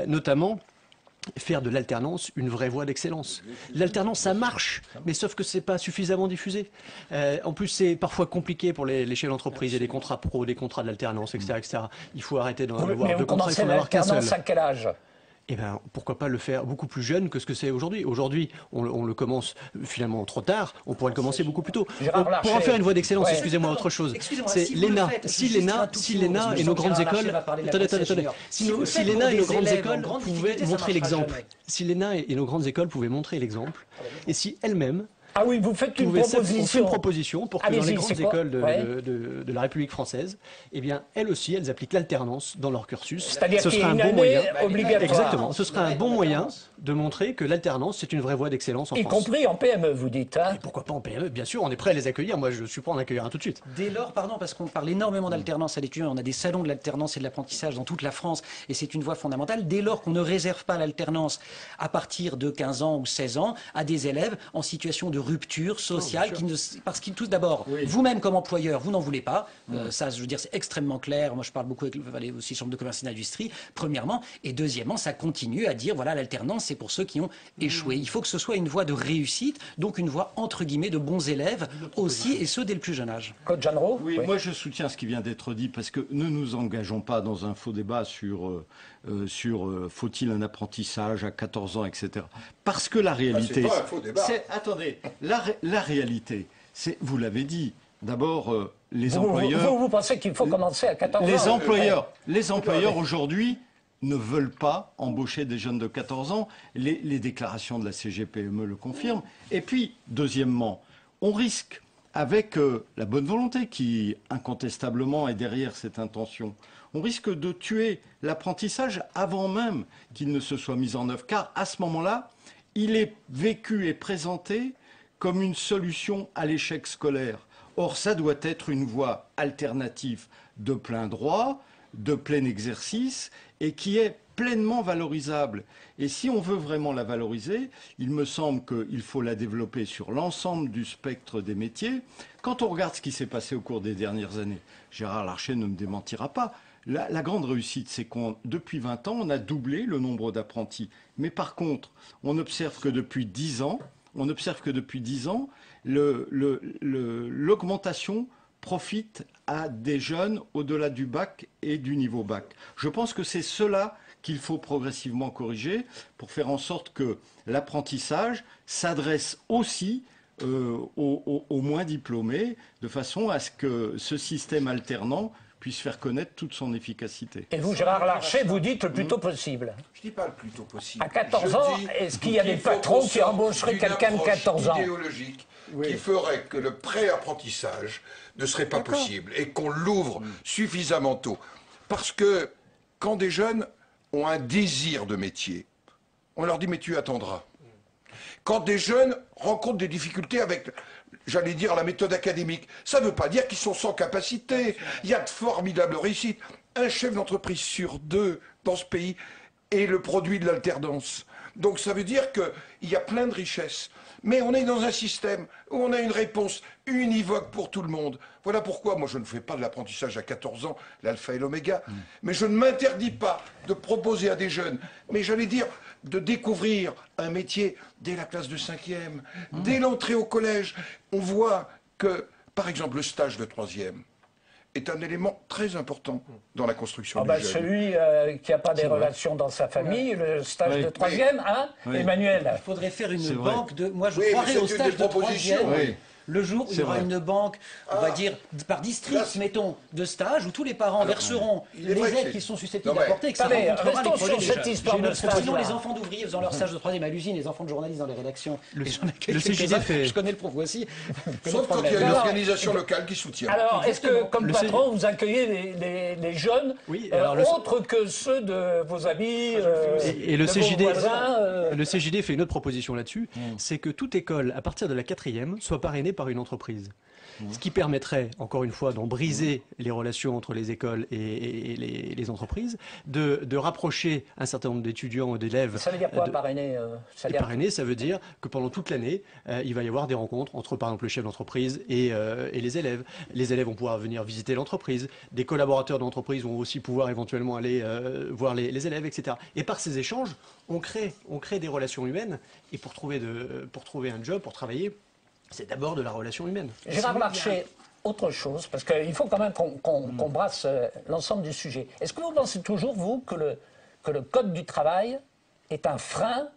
notamment faire de l'alternance une vraie voie d'excellence. L'alternance, ça marche, mais sauf que c'est pas suffisamment diffusé. En plus, c'est parfois compliqué pour les chefs d'entreprise. Il y a des contrats pro, des contrats d'alternance, etc., etc. Il faut arrêter d'en avoir deux contrats, il faut en avoir qu'un seul. L'alternance à quel âge? Eh bien, pourquoi pas le faire beaucoup plus jeune que ce que c'est aujourd'hui. Aujourd'hui, on le commence finalement trop tard. On pourrait le commencer beaucoup plus tôt. Pour en faire une voie d'excellence, excusez-moi, autre chose. C'est l'ENA. Si l'ENA et nos grandes écoles... Si l'ENA et nos grandes écoles pouvaient montrer l'exemple. Si l'ENA et nos grandes écoles pouvaient montrer l'exemple. Et si elles-mêmes... Ah oui, vous faites une proposition. On fait une proposition pour que dans les grandes écoles de la République française, eh bien, elles aussi, elles appliquent l'alternance dans leur cursus. C'est-à-dire qu'il y a une année obligatoire. Exactement. Ce sera un bon moyen de montrer que l'alternance, c'est une vraie voie d'excellence en France. Y compris en PME, vous dites. Hein. Et pourquoi pas en PME? Bien sûr, on est prêt à les accueillir. Moi, je suis prêt à en accueillir un tout de suite. Dès lors, pardon, parce qu'on parle énormément d'alternance à l'étudiant, on a des salons de l'alternance et de l'apprentissage dans toute la France, et c'est une voie fondamentale. Dès lors qu'on ne réserve pas l'alternance à partir de 15 ans ou 16 ans à des élèves en situation de rupture sociale, parce que tout d'abord, vous-même comme employeur, vous n'en voulez pas. Ça, je veux dire, c'est extrêmement clair. Moi, je parle beaucoup avec aussi Chambre de commerce et d'industrie, premièrement. Et deuxièmement, ça continue à dire, voilà, l'alternance, c'est pour ceux qui ont échoué. Il faut que ce soit une voie de réussite, donc une voie, entre guillemets, de bons élèves aussi, et ce, dès le plus jeune âge. Claude Jeanneret. Oui, moi, je soutiens ce qui vient d'être dit, parce que ne nous engageons pas dans un faux débat sur faut-il un apprentissage à 14 ans, etc. Parce que la réalité... c'est pas un faux débat. Attendez, la réalité, c'est, vous l'avez dit, d'abord, les employeurs... Vous pensez qu'il faut commencer à 14 ans? Les employeurs aujourd'hui ne veulent pas embaucher des jeunes de 14 ans. Les déclarations de la CGPME le confirment. Et puis, deuxièmement, on risque, avec la bonne volonté qui, incontestablement, est derrière cette intention, on risque de tuer l'apprentissage avant même qu'il ne se soit mis en œuvre. Car à ce moment-là, il est vécu et présenté comme une solution à l'échec scolaire. Or, ça doit être une voie alternative de plein droit, de plein exercice et qui est pleinement valorisable. Et si on veut vraiment la valoriser, il me semble qu'il faut la développer sur l'ensemble du spectre des métiers. Quand on regarde ce qui s'est passé au cours des dernières années, Gérard Larcher ne me démentira pas, la grande réussite, c'est qu'on, depuis 20 ans, on a doublé le nombre d'apprentis. Mais par contre, on observe que depuis 10 ans, l'augmentation profite à des jeunes au-delà du bac et du niveau bac. Je pense que c'est cela qu'il faut progressivement corriger pour faire en sorte que l'apprentissage s'adresse aussi aux moins diplômés, de façon à ce que ce système alternant puisse faire connaître toute son efficacité. Et vous, Gérard Larcher, vous dites le plus tôt possible. Je ne dis pas le plus tôt possible. À 14 ans, est-ce qu'il y a des patrons qui embaucheraient quelqu'un de 14 ans idéologique qui ferait que le pré-apprentissage ne serait pas possible et qu'on l'ouvre suffisamment tôt. Parce que quand des jeunes ont un désir de métier, on leur dit « mais tu attendras ». Quand des jeunes rencontrent des difficultés avec, j'allais dire, la méthode académique, ça ne veut pas dire qu'ils sont sans capacité. Il y a de formidables réussites. Un chef d'entreprise sur 2 dans ce pays est le produit de l'alternance. Donc ça veut dire qu'il y a plein de richesses. Mais on est dans un système où on a une réponse univoque pour tout le monde. Voilà pourquoi moi je ne fais pas de l'apprentissage à 14 ans, l'alpha et l'oméga. Mais je ne m'interdis pas de proposer à des jeunes, mais j'allais dire de découvrir un métier dès la classe de 5e, dès l'entrée au collège. On voit que, par exemple, le stage de 3e est un élément très important dans la construction du jeune. Celui qui n'a pas des relations dans sa famille, le stage de 3e, hein, Emmanuel. Il faudrait faire une banque de... Moi, je croirais au stage de 3e. Le jour où il y aura une banque, on va dire, par district, mettons, de stage, où tous les parents verseront les aides qu'ils sont susceptibles d'apporter, et que ça rencontrera les projets des jeunes. Sinon, les enfants d'ouvriers faisant leur stage de 3e à l'usine, les enfants de journalistes dans les rédactions. Le CJD fait... Je connais le prof aussi. Sauf quand il y a une organisation locale qui soutient. Alors, est-ce que, comme patron, vous accueillez les jeunes, autres que ceux de vos amis, et le de CJD, vos voisins le CJD fait une autre proposition là-dessus, c'est que toute école, à partir de la 4e, soit parrainée par une entreprise. Ce qui permettrait, encore une fois, d'en briser les relations entre les écoles et les entreprises, de rapprocher un certain nombre d'étudiants et d'élèves. Ça veut dire quoi, parrainer Parrainer, ça veut dire que pendant toute l'année, il va y avoir des rencontres entre, par exemple, le chef d'entreprise et les élèves. Les élèves vont pouvoir venir visiter l'entreprise. Des collaborateurs d'entreprise vont aussi pouvoir éventuellement aller voir les élèves, etc. Et par ces échanges, on crée des relations humaines. Et pour trouver un job, pour travailler, c'est d'abord de la relation humaine. Gérard Larcher, autre chose, parce qu'il faut quand même qu'on brasse l'ensemble du sujet. Est-ce que vous pensez toujours, vous, que le Code du travail est un frein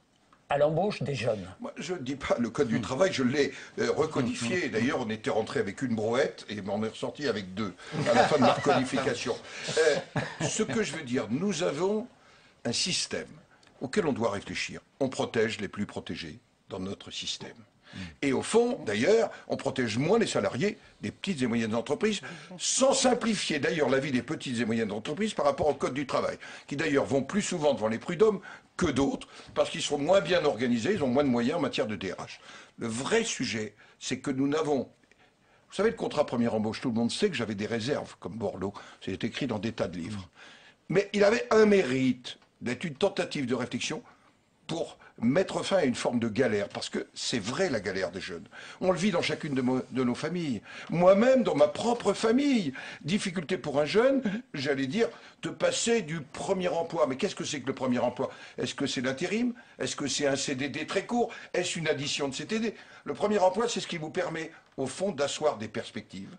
à l'embauche des jeunes? Moi, je ne dis pas le Code du travail, je l'ai recodifié. D'ailleurs, on était rentré avec une brouette et on est ressorti avec 2 à la fin de la recodification. Ce que je veux dire, nous avons un système auquel on doit réfléchir. On protège les plus protégés dans notre système. Et au fond, d'ailleurs, on protège moins les salariés des petites et moyennes entreprises, sans simplifier d'ailleurs la vie des petites et moyennes entreprises par rapport au Code du travail, qui d'ailleurs vont plus souvent devant les prud'hommes que d'autres, parce qu'ils sont moins bien organisés, ils ont moins de moyens en matière de DRH. Le vrai sujet, c'est que nous n'avons... Vous savez, le contrat première embauche, tout le monde sait que j'avais des réserves, comme Borloo, c'est écrit dans des tas de livres. Mais il avait un mérite d'être une tentative de réflexion pour mettre fin à une forme de galère, parce que c'est vrai la galère des jeunes. On le vit dans chacune de nos familles. Moi-même, dans ma propre famille, difficulté pour un jeune, j'allais dire, de passer du premier emploi. Mais qu'est-ce que c'est que le premier emploi? Est-ce que c'est l'intérim? Est-ce que c'est un CDD très court? Est-ce une addition de CDD? Le premier emploi, c'est ce qui vous permet, au fond, d'asseoir des perspectives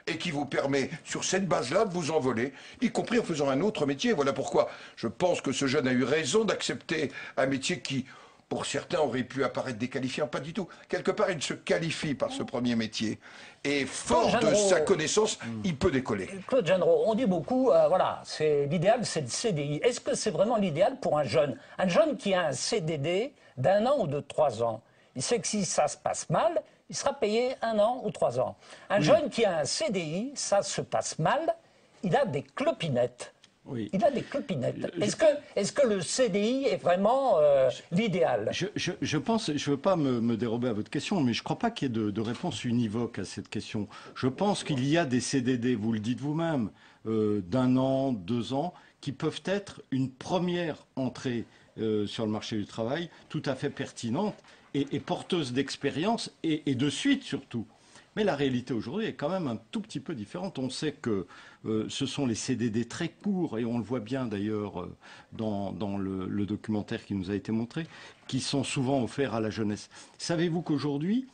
et qui vous permet, sur cette base-là, de vous envoler, y compris en faisant un autre métier. Voilà pourquoi je pense que ce jeune a eu raison d'accepter un métier qui, pour certains, aurait pu apparaître déqualifiant. Pas du tout. Quelque part, il se qualifie par ce premier métier. Et fort de sa connaissance, il peut décoller. Claude Genreau, on dit beaucoup, voilà, l'idéal, c'est le CDI. Est-ce que c'est vraiment l'idéal pour un jeune? Un jeune qui a un CDD d'1 an ou de 3 ans, il sait que si ça se passe mal, il sera payé 1 an ou 3 ans. Un jeune qui a un CDI, ça se passe mal, il a des clopinettes. Oui. Il a des clopinettes. Est-ce que le CDI est vraiment l'idéal? Je pense, je ne veux pas me dérober à votre question, mais je ne crois pas qu'il y ait de réponse univoque à cette question. Je pense qu'il y a des CDD, vous le dites vous-même, d'1 an, 2 ans, qui peuvent être une première entrée sur le marché du travail, tout à fait pertinente et porteuse d'expérience et de suite surtout. Mais la réalité aujourd'hui est quand même un tout petit peu différente. On sait que ce sont les CDD très courts, et on le voit bien d'ailleurs dans le documentaire qui nous a été montré, qui sont souvent offerts à la jeunesse. Savez-vous qu'aujourd'hui,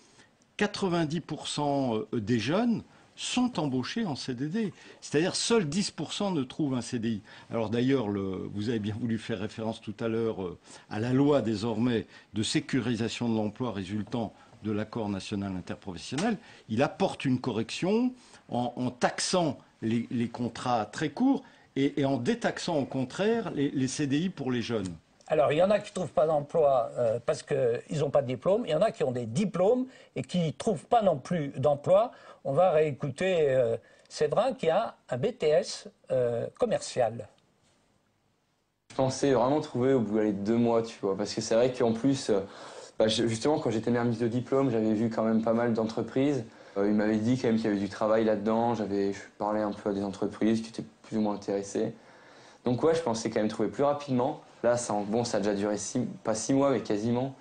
90% des jeunes sont embauchés en CDD. C'est-à-dire seuls 10% ne trouvent un CDI. Alors d'ailleurs, vous avez bien voulu faire référence tout à l'heure à la loi désormais de sécurisation de l'emploi résultant de l'accord national interprofessionnel. Il apporte une correction en taxant les contrats très courts et en détaxant au contraire les CDI pour les jeunes. Alors, il y en a qui ne trouvent pas d'emploi parce qu'ils n'ont pas de diplôme. Il y en a qui ont des diplômes et qui ne trouvent pas non plus d'emploi. On va réécouter Séverin qui a un BTS commercial. Je pensais vraiment trouver au bout de 2 mois, tu vois. Parce que c'est vrai qu'en plus, justement, quand j'étais remise de diplôme, j'avais vu quand même pas mal d'entreprises. Il m'avait dit quand même qu'il y avait du travail là-dedans. Je parlais un peu à des entreprises qui étaient plus ou moins intéressées. Donc ouais, je pensais quand même trouver plus rapidement. Là, ça a déjà duré pas 6 mois, mais quasiment.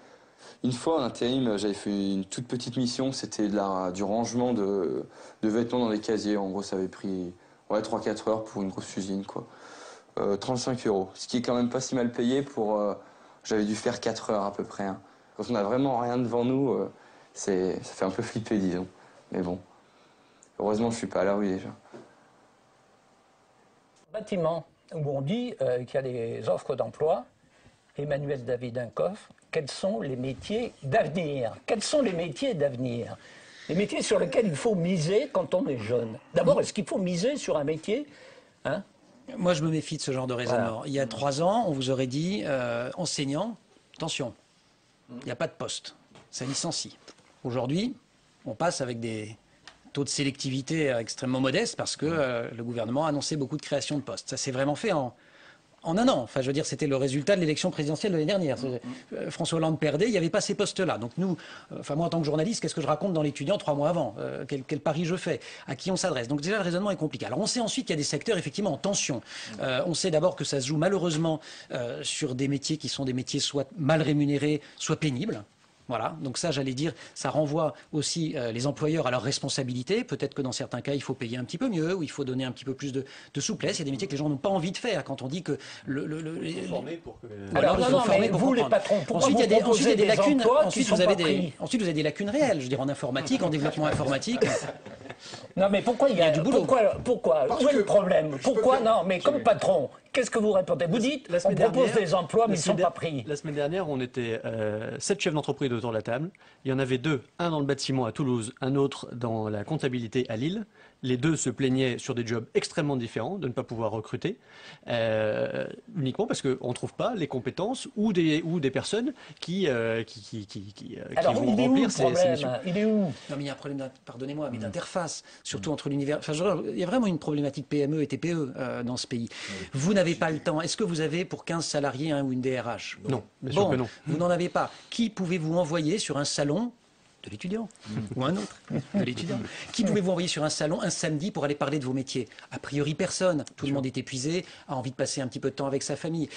Une fois, en intérim, j'avais fait une toute petite mission. C'était du rangement de vêtements dans des casiers. En gros, ça avait pris 3-4 heures pour une grosse usine, quoi. 35 €. Ce qui est quand même pas si mal payé pour... j'avais dû faire 4 heures à peu près. Hein. Quand on n'a vraiment rien devant nous, ça fait un peu flipper, disons. Mais bon, heureusement, je suis pas à la rue déjà. Bâtiment, où on dit qu'il y a des offres d'emploi. Emmanuel Davidenkoff, quels sont les métiers d'avenir? Quels sont les métiers d'avenir? Les métiers sur lesquels il faut miser quand on est jeune. D'abord, est-ce qu'il faut miser sur un métier Moi, je me méfie de ce genre de raisonnement. Voilà. Il y a 3 ans, on vous aurait dit, enseignant, attention, il n'y a pas de poste, ça licencie. Aujourd'hui, on passe avec des taux de sélectivité extrêmement modestes parce que le gouvernement a annoncé beaucoup de création de postes. Ça s'est vraiment fait en 1 an. Enfin, je veux dire, c'était le résultat de l'élection présidentielle de l'année dernière. François Hollande perdait, il n'y avait pas ces postes-là. Donc nous, moi en tant que journaliste, qu'est-ce que je raconte dans l'étudiant 3 mois avant? Quel pari je fais? À qui on s'adresse? Donc déjà, le raisonnement est compliqué. Alors on sait ensuite qu'il y a des secteurs effectivement en tension. On sait d'abord que ça se joue malheureusement sur des métiers qui sont des métiers soit mal rémunérés, soit pénibles. Voilà, donc ça, j'allais dire, ça renvoie aussi les employeurs à leurs responsabilités. Peut-être que dans certains cas, il faut payer un petit peu mieux, ou il faut donner un petit peu plus de souplesse. Il y a des métiers que les gens n'ont pas envie de faire. Quand on dit que former pour que... Alors, non, mais vous, les patrons, ensuite, il y a des lacunes. Ensuite, vous avez des lacunes réelles. Je veux dire, en informatique, en développement informatique. Non, mais pourquoi il y a du boulot? Pourquoi où est le problème? Pourquoi non? Mais comme patron, qu'est-ce que vous répondez? Vous dites, on propose des emplois, mais ils ne sont pas pris. La semaine dernière, on était 7 chefs d'entreprise autour de la table. Il y en avait 2, un dans le bâtiment à Toulouse, un autre dans la comptabilité à Lille. Les 2 se plaignaient sur des jobs extrêmement différents de ne pas pouvoir recruter, uniquement parce qu'on ne trouve pas les compétences ou des personnes qui vont remplir ces missions. Il est où? Non, mais il y a un problème, pardonnez-moi, mais d'interface, surtout entre l'univers. Enfin, il y a vraiment une problématique PME et TPE dans ce pays. Vous n'avez pas le temps. Est-ce que vous avez pour 15 salariés un ou une DRH? Non, bien sûr que non. Vous n'en avez pas. Qui pouvez-vous envoyer sur un salon de l'étudiant ou un autre de l'étudiant? Qui pouvez-vous envoyer sur un salon un samedi pour aller parler de vos métiers? A priori personne. Tout le monde est épuisé, a envie de passer un petit peu de temps avec sa famille.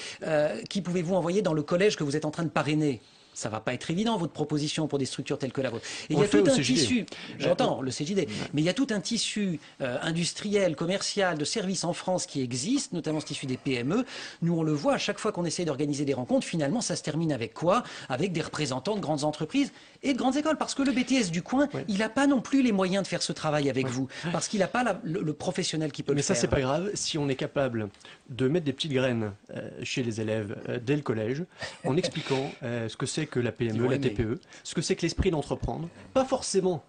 Qui pouvez-vous envoyer dans le collège que vous êtes en train de parrainer? Ça va pas être évident, votre proposition, pour des structures telles que la vôtre. Et il y a tout un tissu, j'entends, le CJD, mais il y a tout un tissu industriel, commercial, de services en France qui existe, notamment ce tissu des PME. Nous, on le voit, à chaque fois qu'on essaie d'organiser des rencontres, finalement, ça se termine avec quoi? Avec des représentants de grandes entreprises et de grandes écoles. Parce que le BTS du coin, il n'a pas non plus les moyens de faire ce travail avec vous. Parce qu'il n'a pas le professionnel qui peut le faire. Mais ça, c'est pas grave. Si on est capable de mettre des petites graines chez les élèves dès le collège, en expliquant ce que c'est que la PME, la TPE, ce que c'est que l'esprit d'entreprendre, pas forcément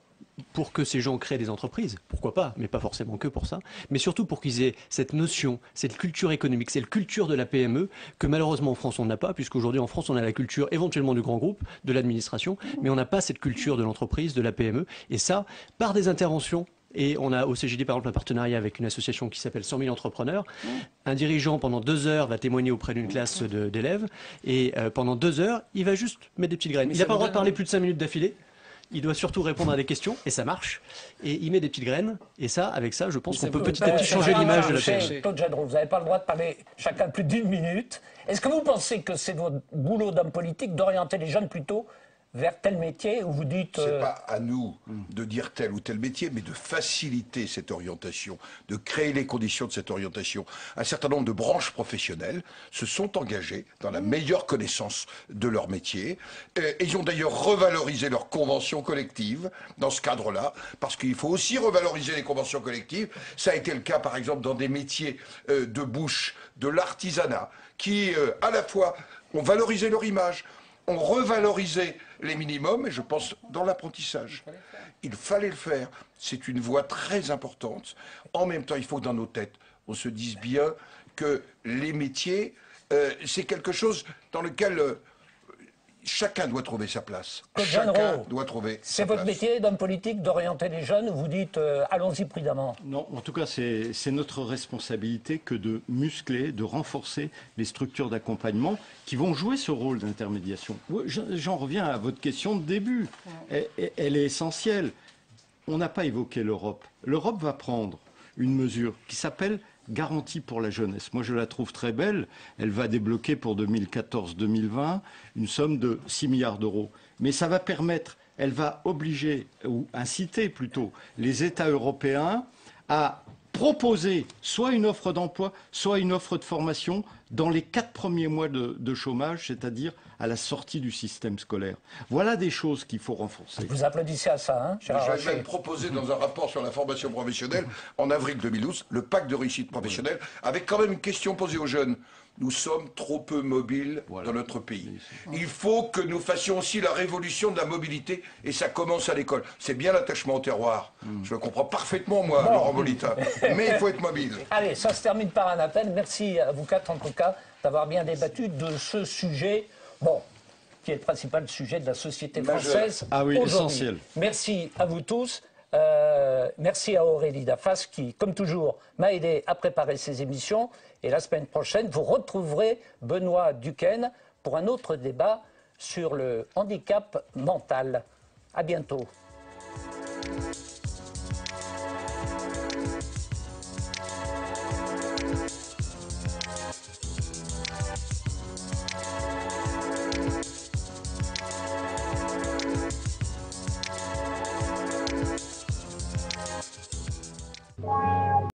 pour que ces gens créent des entreprises, pourquoi pas, mais pas forcément que pour ça, mais surtout pour qu'ils aient cette notion, cette culture économique, cette culture de la PME que malheureusement en France on n'a pas, puisqu'aujourd'hui en France on a la culture éventuellement du grand groupe, de l'administration, mais on n'a pas cette culture de l'entreprise, de la PME, et ça, par des interventions Et on a au CGD, par exemple, un partenariat avec une association qui s'appelle 100 000 entrepreneurs. Un dirigeant, pendant 2 heures, va témoigner auprès d'une classe d'élèves. Et pendant 2 heures, il va juste mettre des petites graines. Il n'a pas le droit de parler plus de 5 minutes d'affilée. Il doit surtout répondre à des questions, et ça marche. Et il met des petites graines. Et ça, avec ça, je pense qu'on peut petit à petit changer l'image de la PME. Claude Généraux, vous n'avez pas le droit de parler chacun plus d'1 minute. Est-ce que vous pensez que c'est votre boulot d'homme politique d'orienter les jeunes plutôt vers tel métier où vous dites... C'est pas à nous de dire tel ou tel métier, mais de faciliter cette orientation, de créer les conditions de cette orientation. Un certain nombre de branches professionnelles se sont engagées dans la meilleure connaissance de leur métier. Ils ont d'ailleurs revalorisé leurs conventions collectives dans ce cadre-là, parce qu'il faut aussi revaloriser les conventions collectives. Ça a été le cas, par exemple, dans des métiers de bouche, de l'artisanat, qui, à la fois, ont valorisé leur image, ont revalorisé les minimums, et je pense dans l'apprentissage. Il fallait le faire. C'est une voie très importante. En même temps, il faut que dans nos têtes, on se dise bien que les métiers, c'est quelque chose dans lequel chacun doit trouver sa place. Chacun doit trouver sa place. C'est votre métier d'homme politique d'orienter les jeunes où vous dites allons-y prudemment? Non, en tout cas, c'est notre responsabilité que de muscler, de renforcer les structures d'accompagnement qui vont jouer ce rôle d'intermédiation. J'en reviens à votre question de début. Elle est essentielle. On n'a pas évoqué l'Europe. L'Europe va prendre une mesure qui s'appelle garantie pour la jeunesse. Moi, je la trouve très belle. Elle va débloquer pour 2014-2020 une somme de 6 milliards d'euros. Mais ça va permettre, elle va obliger, ou inciter plutôt, les États européens à proposer soit une offre d'emploi, soit une offre de formation dans les 4 premiers mois de chômage, c'est-à-dire à la sortie du système scolaire. Voilà des choses qu'il faut renforcer. Vous applaudissez à ça, hein, Gérard Rocher? J'avais même proposé dans un rapport sur la formation professionnelle, en avril 2012, le pacte de réussite professionnelle, avec quand même une question posée aux jeunes. Nous sommes trop peu mobiles dans notre pays. Il faut que nous fassions aussi la révolution de la mobilité, et ça commence à l'école. C'est bien l'attachement au terroir. Je le comprends parfaitement, moi, Laurent Molita. Mais il faut être mobile. Allez, ça se termine par un appel. Merci à vous 4, en tout cas, d'avoir bien débattu de ce sujet, bon, qui est le principal sujet de la société française. Ah oui, essentiel. Merci à vous tous. Merci à Aurélie Dafas qui, comme toujours, m'a aidé à préparer ces émissions. Et la semaine prochaine, vous retrouverez Benoît Duquesne pour un autre débat sur le handicap mental. À bientôt.